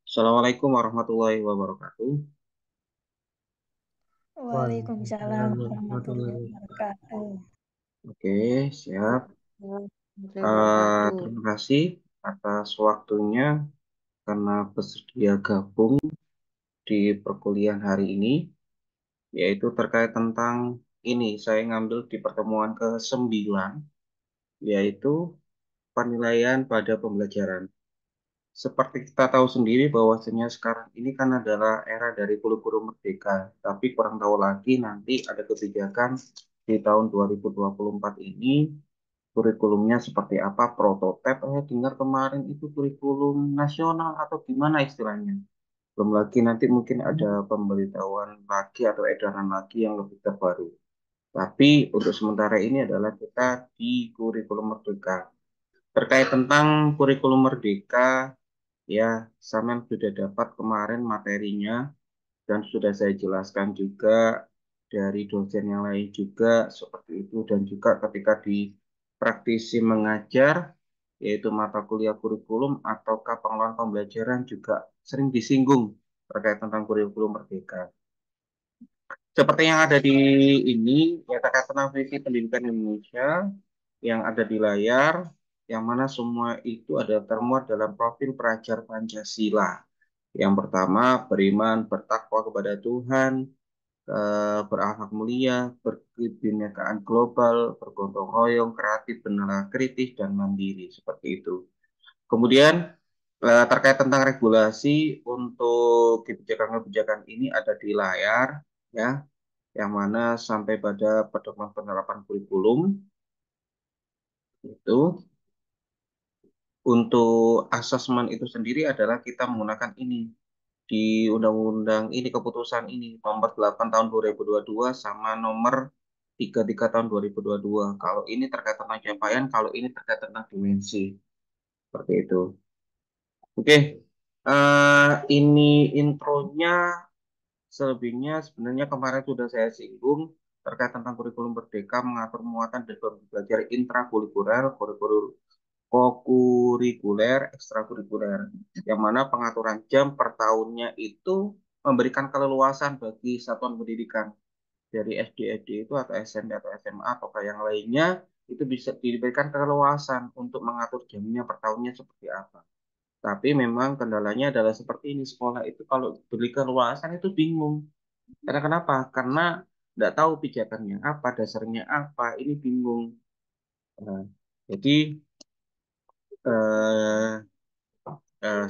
Assalamualaikum warahmatullahi wabarakatuh. Waalaikumsalam Waalaikumsalam warahmatullahi warahmatullahi wabarakatuh. wabarakatuh. Oke, siap. Warahmatullahi wabarakatuh. Terima kasih atas waktunya karena bersedia gabung di perkuliahan hari ini, yaitu terkait tentang ini. Saya ngambil di pertemuan ke-9, yaitu penilaian pada pembelajaran. Seperti kita tahu sendiri bahwasanya sekarang ini kan adalah era dari kurikulum merdeka, tapi kurang tahu lagi nanti ada kebijakan di tahun 2024 ini kurikulumnya seperti apa, prototipe, dengar kemarin itu kurikulum nasional atau gimana istilahnya. Belum lagi nanti mungkin ada pemberitahuan lagi atau edaran lagi yang lebih terbaru. Tapi untuk sementara ini adalah kita di kurikulum merdeka. Terkait tentang kurikulum merdeka, ya, Samen sudah dapat kemarin materinya dan sudah saya jelaskan juga dari dosen yang lain juga seperti itu, dan juga ketika di praktisi mengajar yaitu mata kuliah kurikulum ataukah pengelolaan pembelajaran juga sering disinggung terkait tentang kurikulum merdeka. Seperti yang ada di ini, ya terkait tentang visi pendidikan Indonesia yang ada di layar, yang mana semua itu ada termuat dalam profil pelajar Pancasila. Yang pertama, beriman, bertakwa kepada Tuhan, berakhlak mulia, berkebinekaan global, bergotong royong, kreatif, benar, kritis, dan mandiri. Seperti itu. Kemudian, terkait tentang regulasi untuk kebijakan-kebijakan ini ada di layar, ya, yang mana sampai pada pedoman penerapan kurikulum itu. Untuk asesmen itu sendiri adalah kita menggunakan ini di undang-undang ini, keputusan ini nomor 8 tahun 2022 sama nomor 33 tahun 2022. Kalau ini terkait tentang capaian, kalau ini terkait tentang dimensi. Seperti itu. Oke. Ini intronya, selebihnya sebenarnya kemarin sudah saya singgung terkait tentang kurikulum merdeka mengatur muatan dan belajar intrakurikuler, kokurikuler, ekstrakurikuler, yang mana pengaturan jam per tahunnya itu memberikan keleluasan bagi satuan pendidikan dari SD itu atau SMP atau SMA atau kayak yang lainnya, itu bisa diberikan keleluasan untuk mengatur jamnya per tahunnya seperti apa. Tapi memang kendalanya adalah seperti ini, sekolah itu kalau beri keleluasan itu bingung. Karena kenapa? Karena nggak tahu pijakannya apa, dasarnya apa, ini bingung. Nah, jadi eh,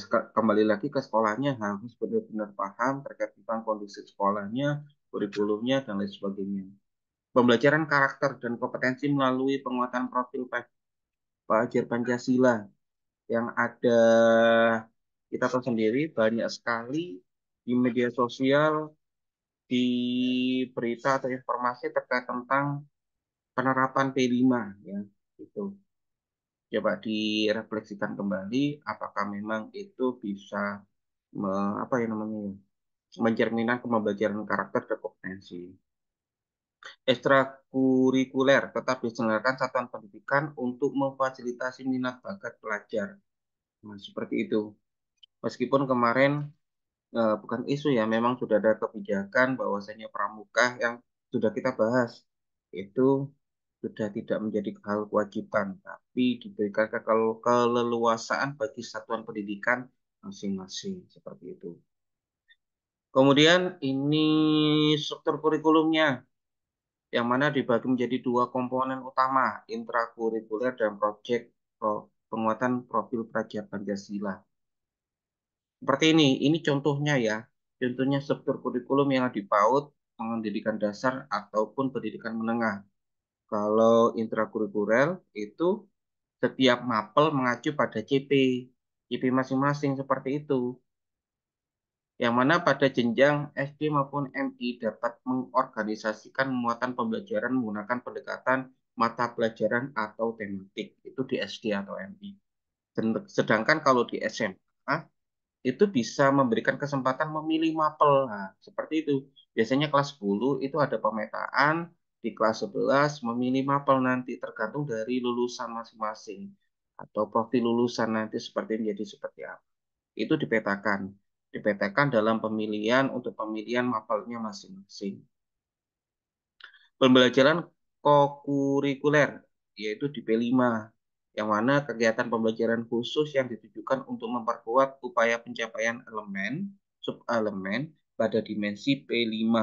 kembali lagi ke sekolahnya harus benar-benar paham terkait tentang kondisi sekolahnya, kurikulumnya, dan lain sebagainya. Pembelajaran karakter dan kompetensi melalui penguatan profil pelajar Pancasila yang ada, kita tahu sendiri banyak sekali di media sosial, di berita atau informasi terkait tentang penerapan P5, ya, itu. Coba direfleksikan kembali apakah memang itu bisa apa ya namanya ya, mencerminkan pembelajaran karakter dan kompetensi. Ekstrakurikuler tetap diselenggarakan satuan pendidikan untuk memfasilitasi minat bakat pelajar. Nah, seperti itu. Meskipun kemarin bukan isu ya, memang sudah ada kebijakan bahwasanya pramuka yang sudah kita bahas itu sudah tidak menjadi hal kewajiban, tapi diberikan keleluasaan bagi satuan pendidikan masing-masing seperti itu. Kemudian ini struktur kurikulumnya, yang mana dibagi menjadi dua komponen utama, intrakurikuler dan proyek penguatan profil pelajar Pancasila. Seperti ini contohnya ya, contohnya struktur kurikulum yang di PAUD, pendidikan dasar ataupun pendidikan menengah. Kalau intrakurikuler itu setiap mapel mengacu pada CP masing-masing seperti itu. Yang mana pada jenjang SD maupun MI dapat mengorganisasikan muatan pembelajaran menggunakan pendekatan mata pelajaran atau tematik. Itu di SD atau MI. Sedangkan kalau di SMA, itu bisa memberikan kesempatan memilih mapel. Nah, seperti itu. Biasanya kelas 10 itu ada pemetaan, di kelas 11 memilih mapel nanti tergantung dari lulusan masing-masing atau profil lulusan nanti seperti menjadi seperti apa. Itu dipetakan. dipetakan dalam pemilihan untuk pemilihan mapelnya masing-masing. Pembelajaran kokurikuler, yaitu di P5, yang mana kegiatan pembelajaran khusus yang ditujukan untuk memperkuat upaya pencapaian elemen, subelemen pada dimensi P5,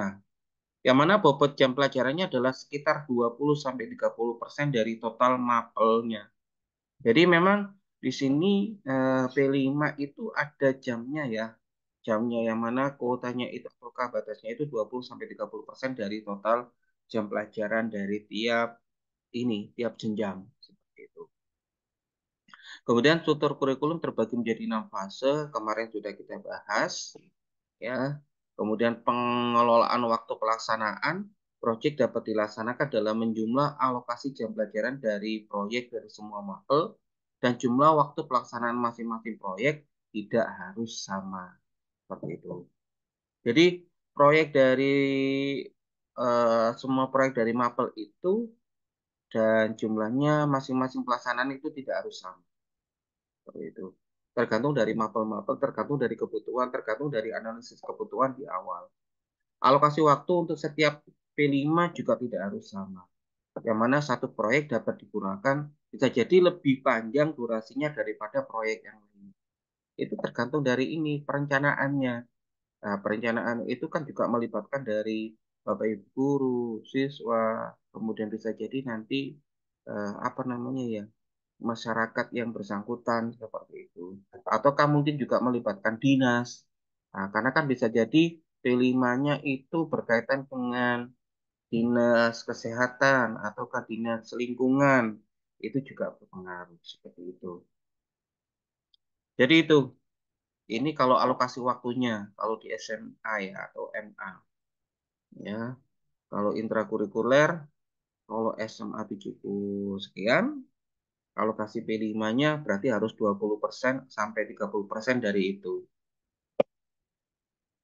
yang mana bobot jam pelajarannya adalah sekitar 20-30% dari total mapelnya. Jadi memang di sini P5 itu ada jamnya ya. Jamnya yang mana kuotanya itu ataukah batasnya itu 20-30% dari total jam pelajaran dari tiap jenjang seperti itu. Kemudian struktur kurikulum terbagi menjadi 6 fase, kemarin sudah kita bahas ya. Kemudian pengelolaan waktu pelaksanaan proyek dapat dilaksanakan dalam menjumlah alokasi jam pelajaran dari proyek dari semua mapel dan jumlah waktu pelaksanaan masing-masing proyek tidak harus sama seperti itu. Jadi proyek dari semua proyek dari mapel itu dan jumlahnya masing-masing pelaksanaan itu tidak harus sama seperti itu. Tergantung dari mapel-mapel, tergantung dari kebutuhan, tergantung dari analisis kebutuhan di awal. Alokasi waktu untuk setiap P5 juga tidak harus sama. Yang mana satu proyek dapat digunakan bisa jadi lebih panjang durasinya daripada proyek yang lain. Itu tergantung dari ini perencanaannya. Nah, perencanaan itu kan juga melibatkan dari Bapak Ibu guru, siswa, kemudian bisa jadi nanti apa namanya ya, masyarakat yang bersangkutan seperti itu. Ataukah mungkin juga melibatkan dinas. Nah, karena kan bisa jadi P5-nya itu berkaitan dengan dinas kesehatan ataukah dinas lingkungan. Itu juga berpengaruh seperti itu. Jadi itu, ini kalau alokasi waktunya, kalau di SMA ya atau MA ya. Kalau intrakurikuler, kalau SMA 70 sekian, alokasi P5-nya berarti harus 20% sampai 30% dari itu.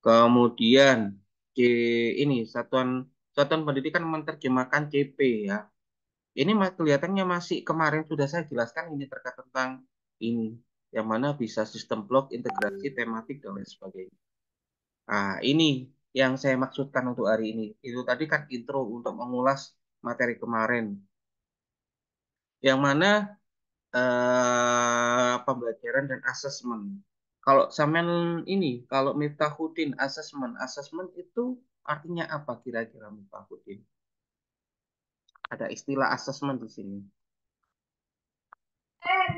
Kemudian C ini satuan satuan pendidikan menerjemahkan CP ya. Ini kelihatannya masih kemarin sudah saya jelaskan ini terkait tentang ini yang mana bisa sistem blok, integrasi, tematik dan lain sebagainya. Nah, ini yang saya maksudkan untuk hari ini. Itu tadi kan intro untuk mengulas materi kemarin. Yang mana pembelajaran dan asesmen. Kalau Samen ini, kalau Miftahudin asesmen, asesmen itu artinya apa kira-kira Miftahudin? Ada istilah asesmen di sini.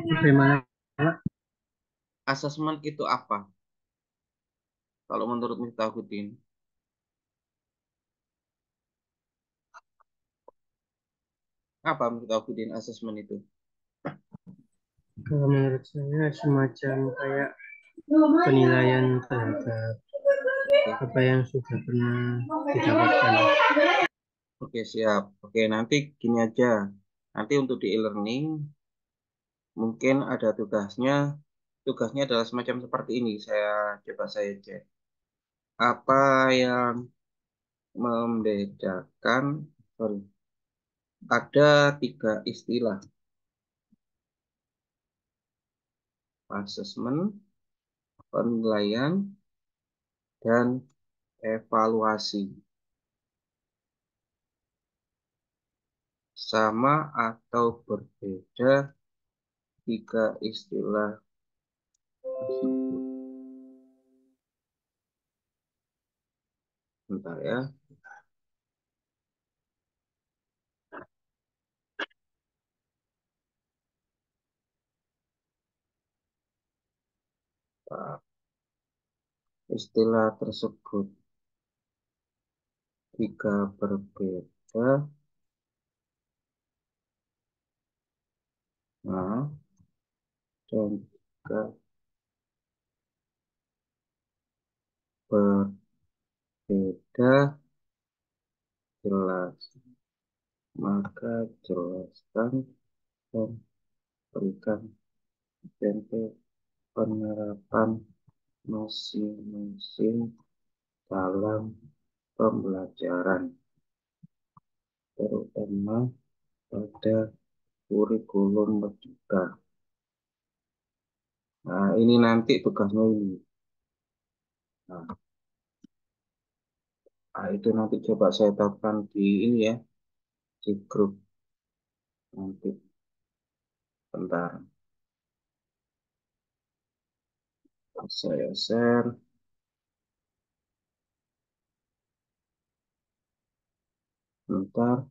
Bagaimana? Asesmen itu apa? Kalau menurut Miftahudin, apa Miftahudin asesmen itu? Kalau menurut saya semacam kayak penilaian terhadap Oke, apa yang sudah pernah didapatkan. oke siap. Oke, nanti gini aja. Nanti untuk di e-learning mungkin ada tugasnya. Tugasnya adalah semacam seperti ini. Saya cek. Apa yang membedakan, sorry, ada tiga istilah, asesmen, penilaian, dan evaluasi. Sama atau berbeda tiga istilah tersebut. Bentar ya. Istilah tersebut jika berbeda, nah, dan jika berbeda jelas, maka jelaskan dan berikan contoh penerapan masing-masing dalam pembelajaran, terutama pada kurikulum merdeka. Nah, ini nanti tugasnya ini. Nah, itu nanti coba saya tetapkan di ini ya, di grup nanti bentar saya share bentar.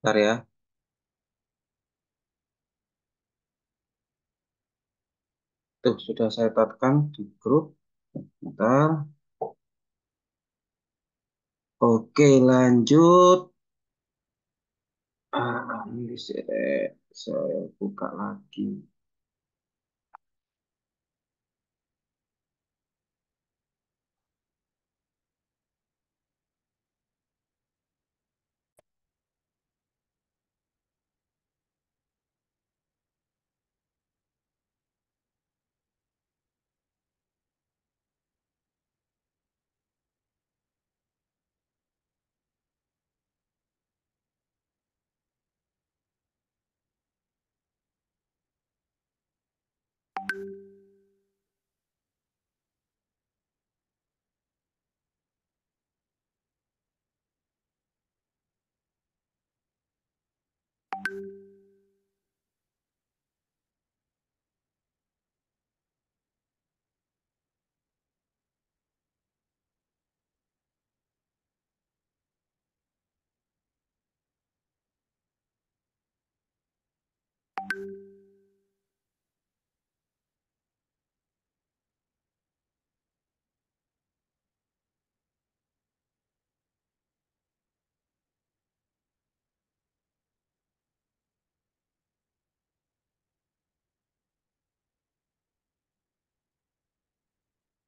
Bentar ya. Tuh, sudah saya tetapkan di grup. Bentar. Oke, lanjut. Ini saya buka lagi.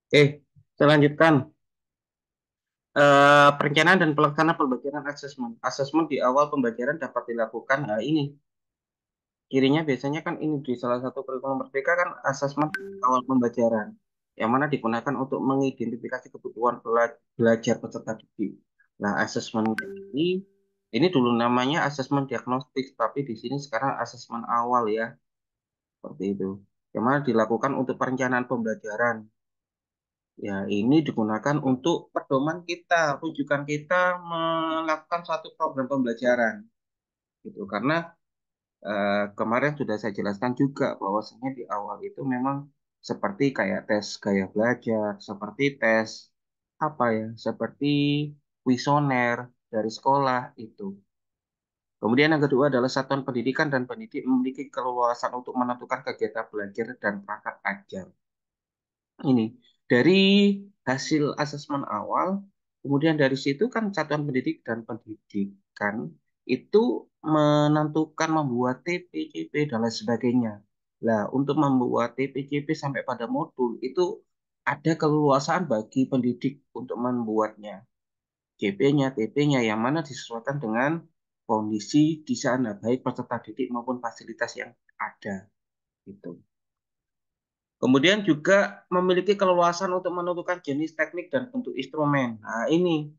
Saya lanjutkan. Perencanaan dan pelaksanaan pembelajaran asesmen. Asesmen di awal pembelajaran dapat dilakukan. Nah, ini cirinya biasanya kan ini di salah satu kurikulum merdeka kan asesmen awal pembelajaran yang mana digunakan untuk mengidentifikasi kebutuhan belajar peserta didik. Nah, asesmen ini dulu namanya asesmen diagnostik, tapi di sini sekarang asesmen awal ya, seperti itu. Yang mana dilakukan untuk perencanaan pembelajaran. Ya, ini digunakan untuk pedoman kita, rujukan kita melakukan suatu program pembelajaran, gitu. Karena kemarin sudah saya jelaskan juga bahwasanya di awal itu memang seperti kayak tes gaya belajar, seperti tes apa ya, seperti kuesioner dari sekolah itu. Kemudian yang kedua adalah satuan pendidikan dan pendidik memiliki keleluasan untuk menentukan kegiatan belajar dan perangkat ajar. Ini dari hasil asesmen awal, kemudian dari situ kan satuan pendidik dan pendidikan itu menentukan membuat TPCP dan lain sebagainya. Nah, untuk membuat TPCP sampai pada modul itu ada keleluasaan bagi pendidik untuk membuatnya. CP-nya, TP-nya yang mana disesuaikan dengan kondisi di sana, baik peserta didik maupun fasilitas yang ada. Gitu. Kemudian juga memiliki keleluasan untuk menentukan jenis teknik dan bentuk instrumen. Nah, ini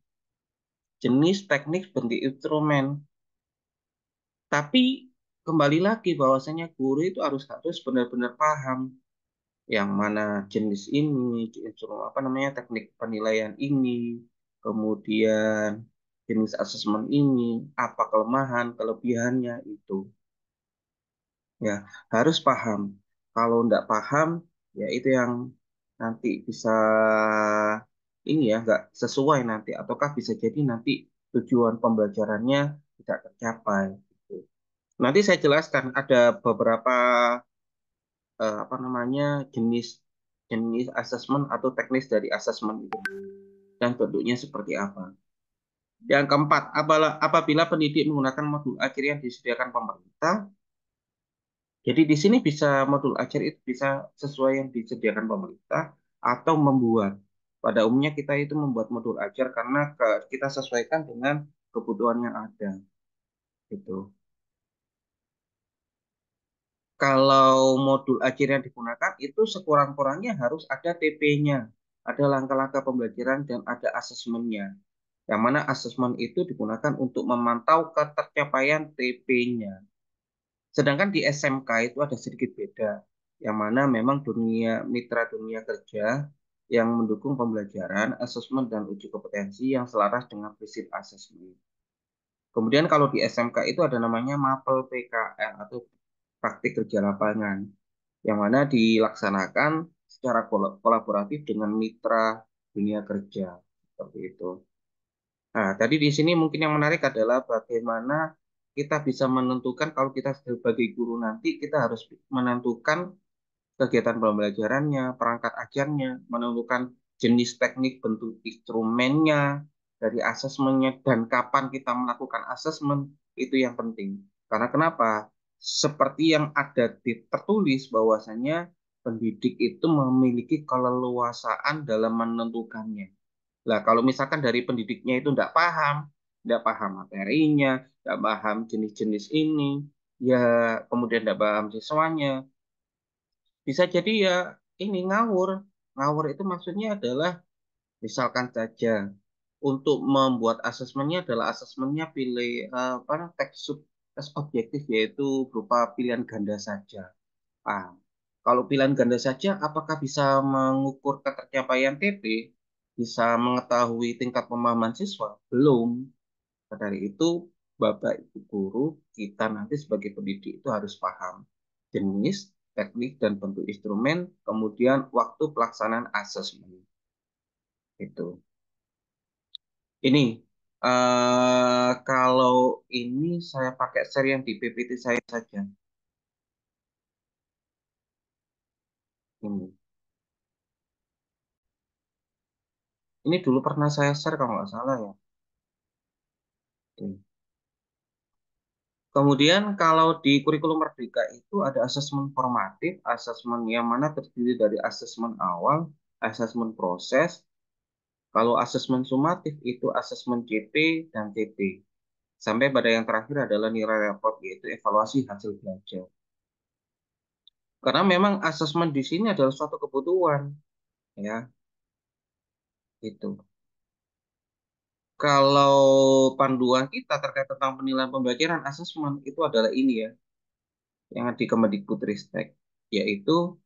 jenis teknik bentuk instrumen. Tapi kembali lagi bahwasanya guru itu harus benar-benar paham yang mana jenis ini, instrumen apa namanya teknik penilaian ini, kemudian jenis asesmen ini, apa kelemahan, kelebihannya itu. Ya, harus paham. Kalau tidak paham, ya itu yang nanti bisa ini ya nggak sesuai nanti, ataukah bisa jadi nanti tujuan pembelajarannya tidak tercapai. Gitu. Nanti saya jelaskan ada beberapa apa namanya jenis jenis asesmen atau teknis dari asesmen itu dan bentuknya seperti apa. Yang keempat, apabila pendidik menggunakan modul akhir yang disediakan pemerintah, jadi di sini bisa modul ajar itu bisa sesuai yang disediakan pemerintah atau membuat. Pada umumnya kita itu membuat modul ajar karena kita sesuaikan dengan kebutuhan yang ada. Gitu. Kalau modul ajar yang digunakan itu sekurang-kurangnya harus ada TP-nya, ada langkah-langkah pembelajaran dan ada asesmennya. Yang mana asesmen itu digunakan untuk memantau ketercapaian TP-nya. Sedangkan di SMK itu ada sedikit beda, yang mana memang mitra dunia kerja yang mendukung pembelajaran, asesmen, dan uji kompetensi yang selaras dengan prinsip asesmen. Kemudian kalau di SMK itu ada namanya MAPEL PKL atau praktik kerja lapangan, yang mana dilaksanakan secara kolaboratif dengan mitra dunia kerja. Seperti itu. Nah, tadi di sini mungkin yang menarik adalah bagaimana kita bisa menentukan kalau kita sebagai guru nanti kita harus menentukan kegiatan pembelajarannya, perangkat ajarnya, menentukan jenis teknik bentuk instrumennya, dari asesmennya, dan kapan kita melakukan asesmen, itu yang penting. Karena kenapa? Seperti yang ada tertulis bahwasanya pendidik itu memiliki keleluasaan dalam menentukannya. Lah, kalau misalkan dari pendidiknya itu tidak paham materinya, tidak paham jenis-jenis ini, ya kemudian tidak paham siswanya, bisa jadi ya ini ngawur. Ngawur itu maksudnya adalah misalkan saja untuk membuat asesmennya adalah asesmennya pilih apa tes objektif yaitu berupa pilihan ganda saja. Ah, kalau pilihan ganda saja, apakah bisa mengukur ketercapaian TP? Bisa mengetahui tingkat pemahaman siswa? Belum. Maka dari itu, Bapak Ibu guru, kita nanti sebagai pendidik itu harus paham jenis, teknik, dan bentuk instrumen, kemudian waktu pelaksanaan asesmen. Itu. Ini, kalau ini saya pakai share yang di PPT saya saja. Ini. Ini dulu pernah saya share kalau nggak salah ya. Ini. Kemudian kalau di kurikulum Merdeka itu ada asesmen formatif, asesmen yang mana terdiri dari asesmen awal, asesmen proses. Kalau asesmen sumatif itu asesmen CP dan TP. Sampai pada yang terakhir adalah nilai raport yaitu evaluasi hasil belajar. Karena memang asesmen di sini adalah suatu kebutuhan, ya, itu. Kalau panduan kita terkait tentang penilaian pembelajaran asesmen itu adalah ini ya, yang di Kemendikbudristek, yaitu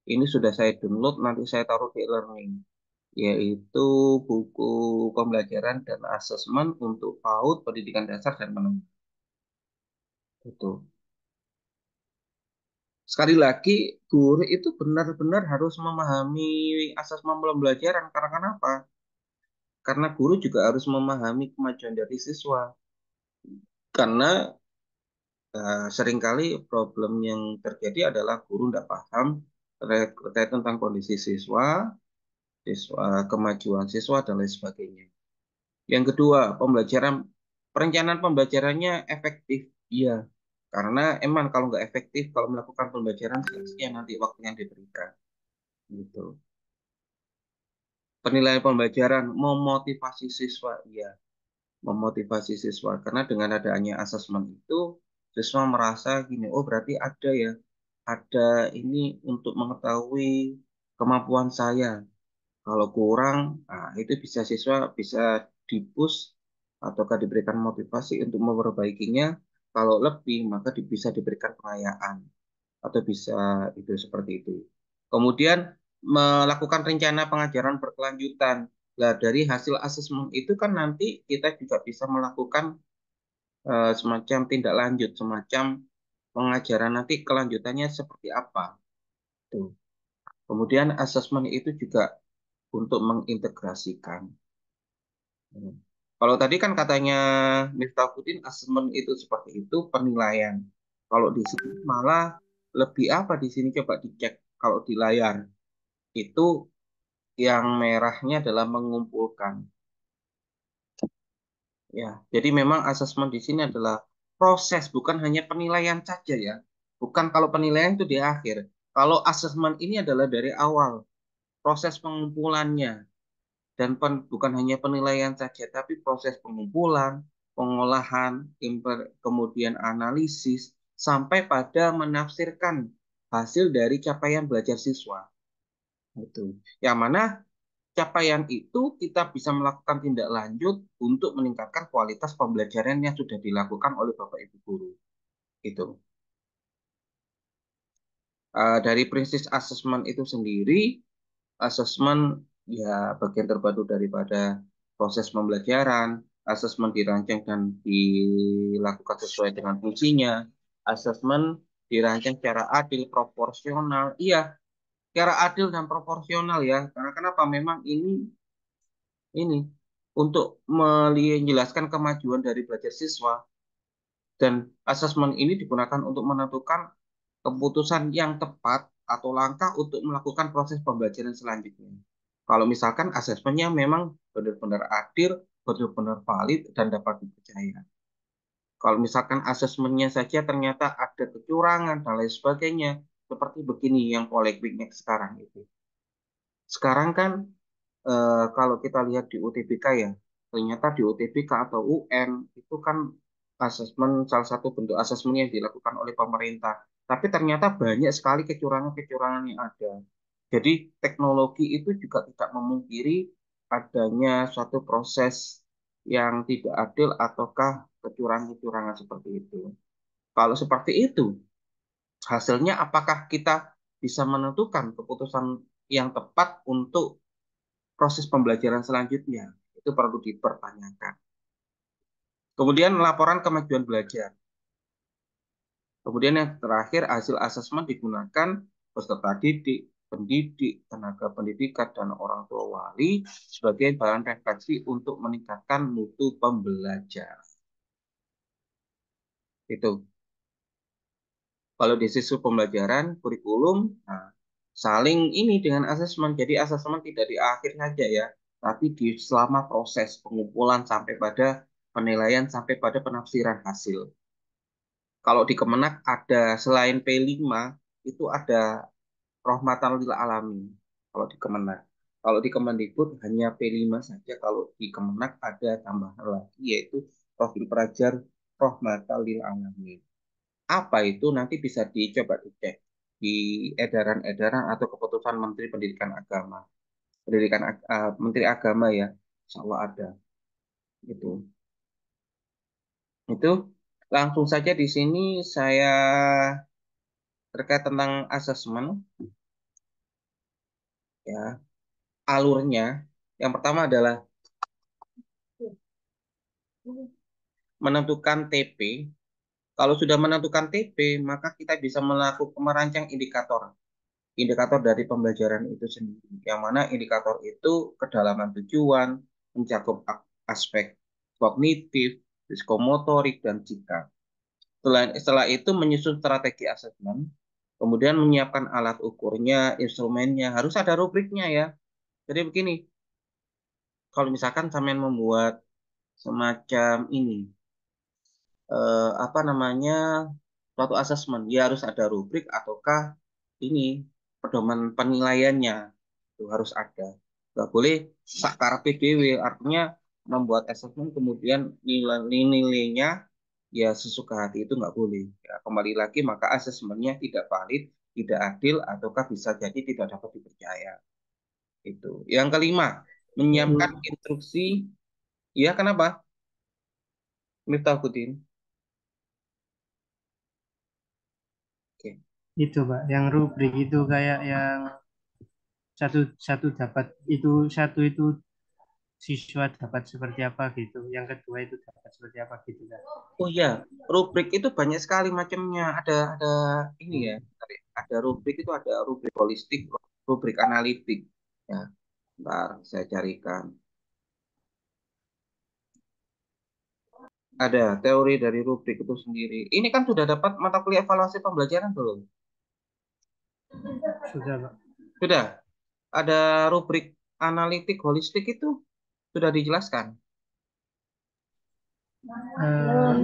ini sudah saya download, nanti saya taruh di e-learning, yaitu buku pembelajaran dan asesmen untuk PAUD, pendidikan dasar dan menengah. Itu. Sekali lagi, guru itu benar-benar harus memahami asesmen pembelajaran. Karena kenapa? Karena guru juga harus memahami kemajuan dari siswa. Karena seringkali problem yang terjadi adalah guru tidak paham terkait tentang kondisi siswa, kemajuan siswa, dan lain sebagainya. Yang kedua, perencanaan pembelajarannya efektif. Iya, karena emang kalau nggak efektif, kalau melakukan pembelajaran, sia-sia nanti waktu yang diberikan. Gitu. Penilaian pembelajaran memotivasi siswa, iya, memotivasi siswa karena dengan adanya asesmen itu siswa merasa gini, oh berarti ada ya, ada ini untuk mengetahui kemampuan saya. Kalau kurang, nah, itu bisa siswa bisa dipus ataukah diberikan motivasi untuk memperbaikinya. Kalau lebih, maka bisa diberikan pengayaan atau bisa itu seperti itu. Kemudian melakukan rencana pengajaran berkelanjutan. Nah, dari hasil asesmen itu kan nanti kita juga bisa melakukan semacam tindak lanjut, semacam pengajaran nanti kelanjutannya seperti apa. Tuh. Kemudian asesmen itu juga untuk mengintegrasikan. Hmm. Kalau tadi kan katanya Miftahudin asesmen itu seperti itu penilaian. Kalau di sini malah lebih apa di sini coba dicek kalau di layar itu yang merahnya adalah mengumpulkan. Ya, jadi memang asesmen di sini adalah proses, bukan hanya penilaian saja ya. Bukan kalau penilaian itu di akhir. Kalau asesmen ini adalah dari awal, proses pengumpulannya. Dan bukan hanya penilaian saja, tapi proses pengumpulan, pengolahan, kemudian analisis, sampai pada menafsirkan hasil dari capaian belajar siswa. Itu. Yang mana capaian itu kita bisa melakukan tindak lanjut untuk meningkatkan kualitas pembelajaran yang sudah dilakukan oleh Bapak Ibu guru. Itu. Dari prinsip asesmen itu sendiri, asesmen ya bagian terpadu daripada proses pembelajaran, asesmen dirancang dan dilakukan sesuai dengan fungsinya, asesmen dirancang secara adil, proporsional. Iya, secara adil dan proporsional ya. Karena kenapa? Memang ini untuk menjelaskan kemajuan dari belajar siswa dan asesmen ini digunakan untuk menentukan keputusan yang tepat atau langkah untuk melakukan proses pembelajaran selanjutnya. Kalau misalkan asesmennya memang benar-benar adil, benar-benar valid, dan dapat dipercaya. Kalau misalkan asesmennya saja ternyata ada kecurangan dan lain sebagainya, seperti begini yang polemiknya sekarang itu. Sekarang kan kalau kita lihat di UTBK ya, ternyata di UTBK atau UN itu kan asesmen salah satu bentuk asesmen yang dilakukan oleh pemerintah. Tapi ternyata banyak sekali kecurangan-kecurangan yang ada. Jadi teknologi itu juga tidak memungkiri adanya suatu proses yang tidak adil ataukah kecurangan-kecurangan seperti itu. Kalau seperti itu, hasilnya apakah kita bisa menentukan keputusan yang tepat untuk proses pembelajaran selanjutnya? Itu perlu dipertanyakan. Kemudian laporan kemajuan belajar. Kemudian yang terakhir hasil asesmen digunakan peserta didik, pendidik, tenaga pendidikan, dan orang tua wali sebagai bahan refleksi untuk meningkatkan mutu pembelajaran. Itu. Kalau di sisi pembelajaran, kurikulum, nah, saling ini dengan asesmen. Jadi asesmen tidak di akhir saja ya, tapi di selama proses pengumpulan sampai pada penilaian sampai pada penafsiran hasil. Kalau di Kemenak ada selain P5 itu ada Rohmatan lil alamin. Kalau di Kemenak. Kalau di Kemendikbud hanya P5 saja. Kalau di Kemenak ada tambahan lagi yaitu profil pelajar Rohmatan lil alamin. Apa itu nanti bisa dicoba dicek di edaran-edaran atau keputusan Menteri Pendidikan Agama. Menteri Agama ya, insya Allah ada. Itu. Itu langsung saja di sini saya terkait tentang asesmen ya alurnya. Yang pertama adalah menentukan TP. Kalau sudah menentukan TP, maka kita bisa melakukan merancang indikator. Indikator dari pembelajaran itu sendiri. Yang mana indikator itu kedalaman tujuan, mencakup aspek kognitif, psikomotorik, dan sikap. Setelah itu menyusun strategi asesmen, kemudian menyiapkan alat ukurnya, instrumennya, harus ada rubriknya ya. Jadi begini, kalau misalkan sampean membuat semacam ini, apa namanya, suatu asesmen, ya harus ada rubrik ataukah ini pedoman penilaiannya itu harus ada. Nggak boleh sakar PDW, artinya membuat asesmen kemudian nilainya ya sesuka hati itu nggak boleh. Ya, kembali lagi maka asesmennya tidak valid, tidak adil, ataukah bisa jadi tidak dapat dipercaya. Itu. Yang kelima, menyiapkan instruksi. Ya, kenapa? Miftahudin. Oke. Itu Pak, yang rubrik itu kayak yang satu satu dapat itu satu itu siswa dapat seperti apa gitu, yang kedua itu dapat seperti apa gitu kan. Oh ya, rubrik itu banyak sekali macamnya. Ada ini ya. Ada rubrik itu ada rubrik holistik, rubrik analitik. Ya. Ntar saya carikan. Ada teori dari rubrik itu sendiri. Ini kan sudah dapat mata kuliah evaluasi pembelajaran belum? Sudah, Pak. Sudah. Ada rubrik analitik holistik itu sudah dijelaskan.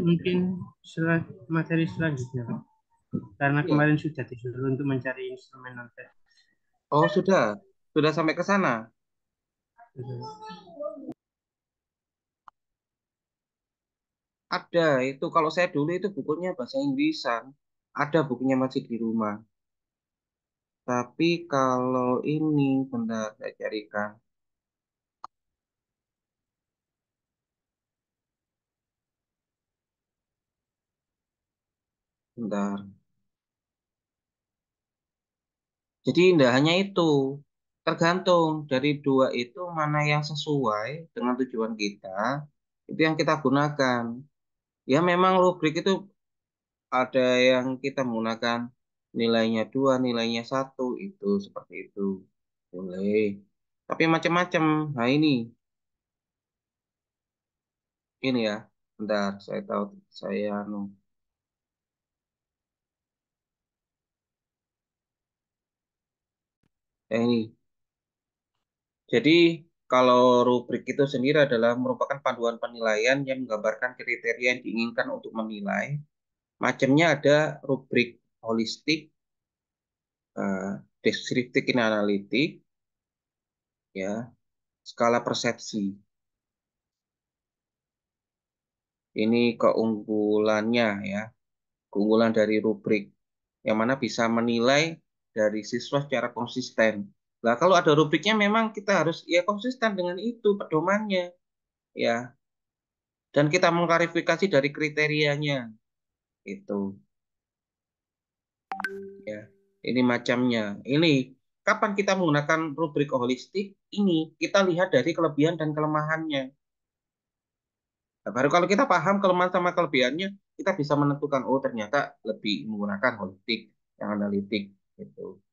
Mungkin materi selanjutnya, Pak. Karena Iya. kemarin sudah disuruh untuk mencari instrumen non-tes. Oh, sudah. Sudah sampai ke sana. Ada itu kalau saya dulu itu bukunya bahasa Inggrisan. Ada bukunya masih di rumah. Tapi kalau ini bentar saya carikan. Bentar. Jadi tidak hanya itu. Tergantung dari dua itu mana yang sesuai dengan tujuan kita. Itu yang kita gunakan. Ya memang rubrik itu ada yang kita menggunakan nilainya dua, nilainya satu, itu seperti itu. Boleh. Tapi macam-macam. Nah ini ya. Bentar, saya tahu saya anu. Ini. Jadi kalau rubrik itu sendiri adalah merupakan panduan penilaian yang menggambarkan kriteria yang diinginkan untuk menilai. Macamnya ada rubrik holistik, deskriptif dan analitik, ya, skala persepsi. Ini keunggulannya ya, keunggulan dari rubrik yang mana bisa menilai dari siswa secara konsisten. Nah, kalau ada rubriknya memang kita harus ya konsisten dengan itu pedomannya, ya. Dan kita mengklarifikasi dari kriterianya itu, ya. Ini macamnya. Ini kapan kita menggunakan rubrik holistik? Ini kita lihat dari kelebihan dan kelemahannya. Nah, baru kalau kita paham kelemahan sama kelebihannya, kita bisa menentukan, oh ternyata lebih menggunakan holistik yang analitik. Gitu.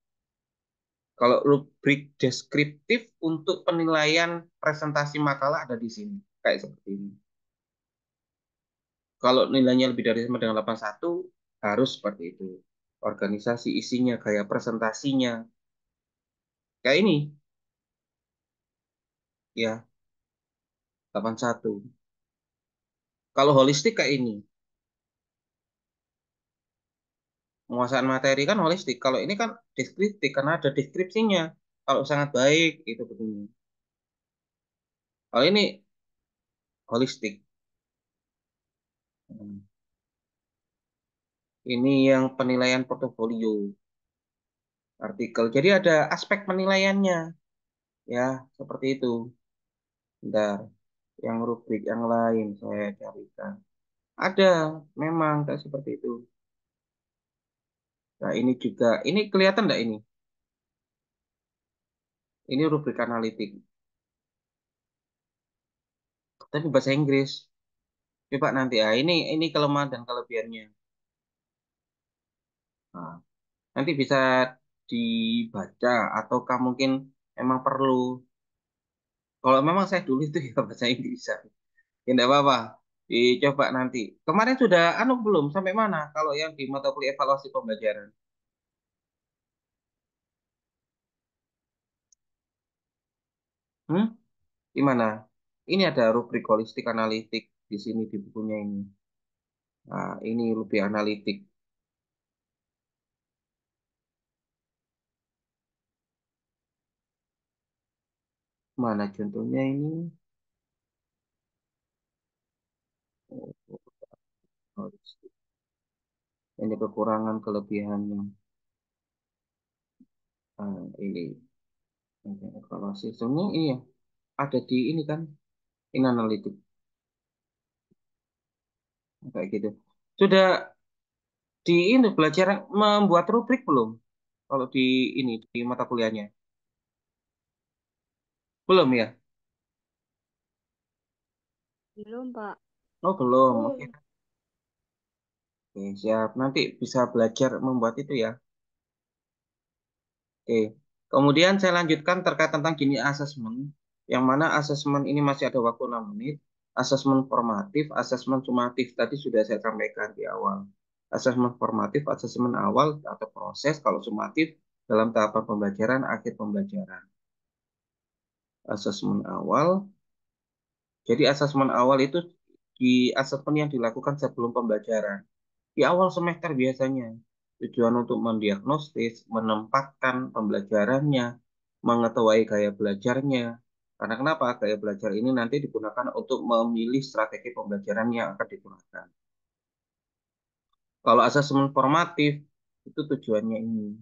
Kalau rubrik deskriptif untuk penilaian presentasi makalah ada di sini, kayak seperti ini. Kalau nilainya lebih dari sama dengan 81, harus seperti itu. Organisasi isinya, gaya presentasinya, kayak ini, ya, 81. Kalau holistik kayak ini, penguasaan materi kan holistik. Kalau ini kan deskriptif karena ada deskripsinya. Kalau sangat baik itu begini. Kalau ini holistik. Hmm. Ini yang penilaian portofolio artikel. Jadi ada aspek penilaiannya, ya seperti itu. Bentar, yang rubrik yang lain saya carikan. Ada, memang kayak seperti itu. Nah ini juga, ini kelihatan nggak ini? Ini rubrik analitik, tapi bahasa Inggris. Coba nanti ah ini kelemahan dan kelebihannya. Nah, nanti bisa dibaca ataukah mungkin emang perlu. Kalau memang saya dulu itu ya bahasa Inggris. Ya enggak apa-apa. Dicoba nanti. Kemarin sudah anu belum sampai mana kalau yang di mata kuliah evaluasi pembelajaran? Hmm? Gimana? Ini ada rubrik holistik analitik di sini di bukunya ini. Nah, ini lebih analitik. Mana contohnya ini? Oh, holistik. Ini kekurangan kelebihannya. Nah, ini evaluasi. Sebenarnya ini ya, ada di ini kan, ini analitik kayak gitu. Sudah di ini belajar membuat rubrik belum? Kalau di ini di mata kuliahnya. Belum ya? Belum, Pak. Oh, belum. Oke, oke, siap. Nanti bisa belajar membuat itu ya. Oke. Kemudian saya lanjutkan terkait tentang gini asesmen, yang mana asesmen ini masih ada waktu 6 menit. Asesmen formatif, asesmen sumatif tadi sudah saya sampaikan di awal. Asesmen formatif, asesmen awal atau proses, kalau sumatif dalam tahapan pembelajaran, akhir pembelajaran. Asesmen awal, jadi asesmen awal itu di asesmen yang dilakukan sebelum pembelajaran. Di awal semester biasanya, tujuan untuk mendiagnostis, menempatkan pembelajarannya, mengetahui gaya belajarnya. Karena kenapa? Gaya belajar ini nanti digunakan untuk memilih strategi pembelajaran yang akan digunakan. Kalau asesmen formatif, itu tujuannya ini.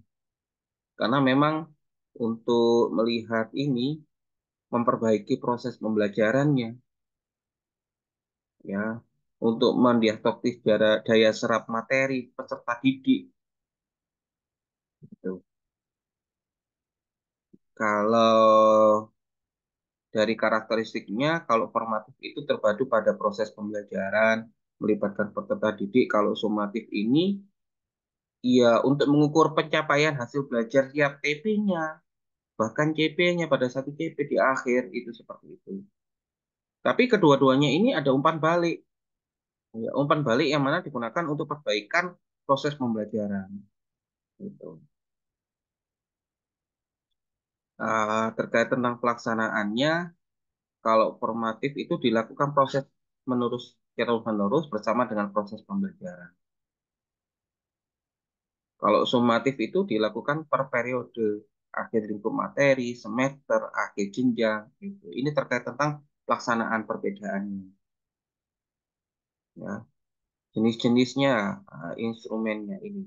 Karena memang untuk melihat ini, memperbaiki proses pembelajarannya, ya, untuk mendiagnostis daya serap materi peserta didik. Gitu. Kalau dari karakteristiknya, kalau formatif itu terpadu pada proses pembelajaran, melibatkan peserta didik. Kalau sumatif ini, ya untuk mengukur pencapaian hasil belajar tiap TP-nya, bahkan CP-nya pada satu CP di akhir, itu seperti itu. Tapi kedua-duanya ini ada umpan balik. Ya, umpan balik yang mana digunakan untuk perbaikan proses pembelajaran. Gitu. Terkait tentang pelaksanaannya, kalau formatif itu dilakukan proses menerus terus menerus bersama dengan proses pembelajaran. Kalau sumatif itu dilakukan per periode, akhir lingkup materi, semester, akhir jenjang. Gitu. Ini terkait tentang pelaksanaan perbedaannya. Ya. Jenis-jenisnya, instrumennya ini.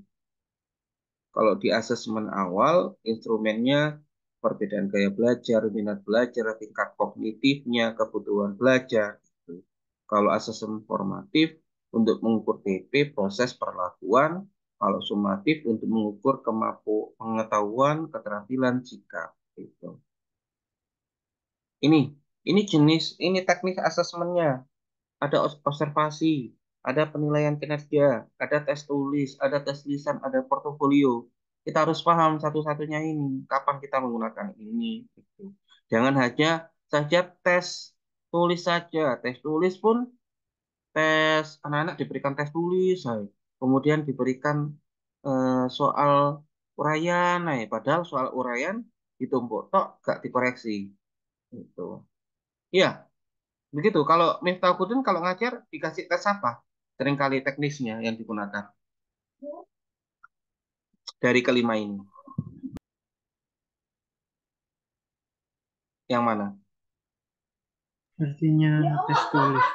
Kalau di asesmen awal, instrumennya perbedaan gaya belajar, minat belajar, tingkat kognitifnya, kebutuhan belajar. Gitu. Kalau asesmen formatif, untuk mengukur TP, proses perlakuan. Kalau sumatif, untuk mengukur pengetahuan, keterampilan, sikap. Gitu. Ini, ini teknik asesmennya. Ada observasi, ada penilaian kinerja, ada tes tulis, ada tes lisan, ada portofolio. Kita harus paham satu-satunya ini, kapan kita menggunakan ini. Gitu. Jangan hanya saja tes tulis saja. Tes tulis pun tes anak-anak diberikan tes tulis, hai. Kemudian diberikan soal uraian, nah, padahal soal uraian ditumpuk tok gak dikoreksi. Gitu. Iya, begitu. Kalau Miftahudin kalau ngajar dikasih tes apa? Seringkali teknisnya yang digunakan dari kelima ini. Yang mana? Artinya tes tulis.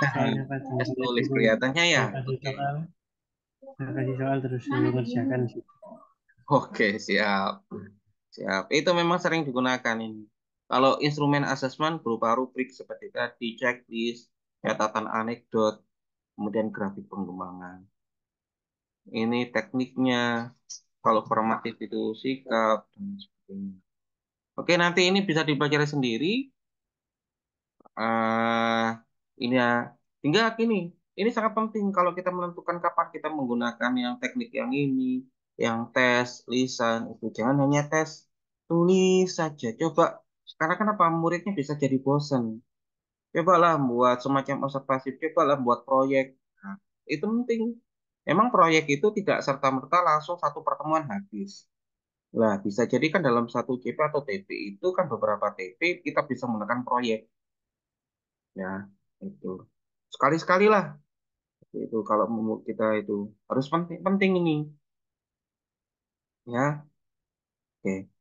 Soalnya Tes kajiannya tulis dulu kelihatannya ya. saya kasih Oke. soal, terus mengerjakan sih. Oke, siap. Siap. Itu memang sering digunakan ini. Kalau instrumen asesmen berupa rubrik seperti tadi, checklist, catatan anekdot, kemudian grafik pengembangan. Ini tekniknya. Kalau formatif itu sikap dan sebagainya. Oke, nanti ini bisa dipelajari sendiri. eh ini ya, hingga gini, ini sangat penting kalau kita menentukan kapan kita menggunakan yang teknik yang ini, yang tes lisan itu jangan hanya tes tulis saja. Coba, karena kenapa muridnya bisa jadi bosan. Cobalah buat semacam observasi, cobalah buat proyek. Nah, itu penting. Emang proyek itu tidak serta-merta langsung satu pertemuan habis. Lah, bisa jadi kan dalam satu CP atau TP itu kan beberapa TP kita bisa menggunakan proyek. Ya, itu sekali-sekali lah itu kalau kita itu harus penting penting ini ya. Oke,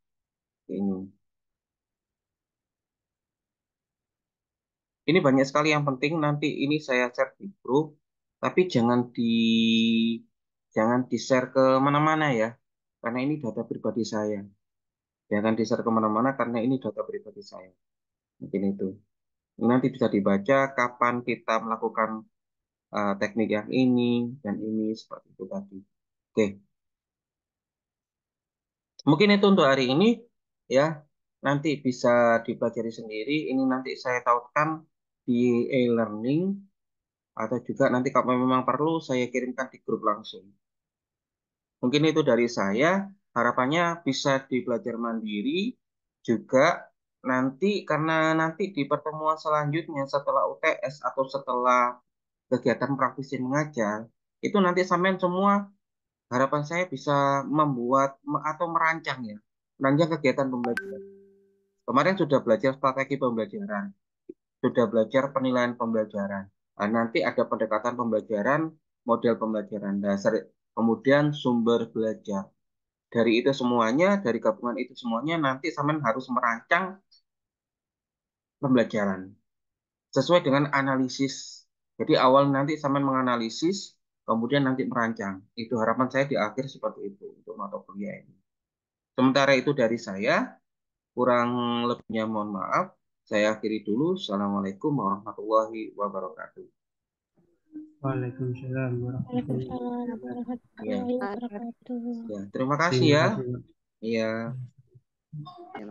ini banyak sekali yang penting, nanti ini saya share di grup, tapi jangan di share ke mana-mana ya, karena ini data pribadi saya. Jangan di share ke mana-mana karena ini data pribadi saya. Mungkin itu ini nanti bisa dibaca kapan kita melakukan teknik yang ini dan ini seperti itu tadi. Oke. Mungkin itu untuk hari ini ya. Nanti bisa dipelajari sendiri. Ini nanti saya tautkan di e-learning atau juga nanti kalau memang perlu saya kirimkan di grup langsung. Mungkin itu dari saya. harapannya bisa di belajar mandiri juga nanti karena nanti di pertemuan selanjutnya setelah UTS atau setelah kegiatan praktisi mengajar itu nanti sampean semua harapan saya bisa membuat atau merancang ya merancang kegiatan pembelajaran. Kemarin sudah belajar strategi pembelajaran, sudah belajar penilaian pembelajaran. Nah, nanti ada pendekatan pembelajaran, model pembelajaran dasar, kemudian sumber belajar. Dari itu semuanya, dari gabungan itu semuanya, nanti sampean harus merancang pembelajaran sesuai dengan analisis. Jadi awal nanti sampean menganalisis, kemudian nanti merancang. Itu harapan saya di akhir seperti itu untuk mata kuliah ini. Sementara itu dari saya, kurang lebihnya mohon maaf. Saya akhiri dulu. Assalamualaikum warahmatullahi wabarakatuh. Waalaikumsalam warahmatullahi Waalaikumsalam Ya, warahmatullahi wabarakatuh. ya, terima kasih Terima ya. kasih, Pak. Iya. Ya,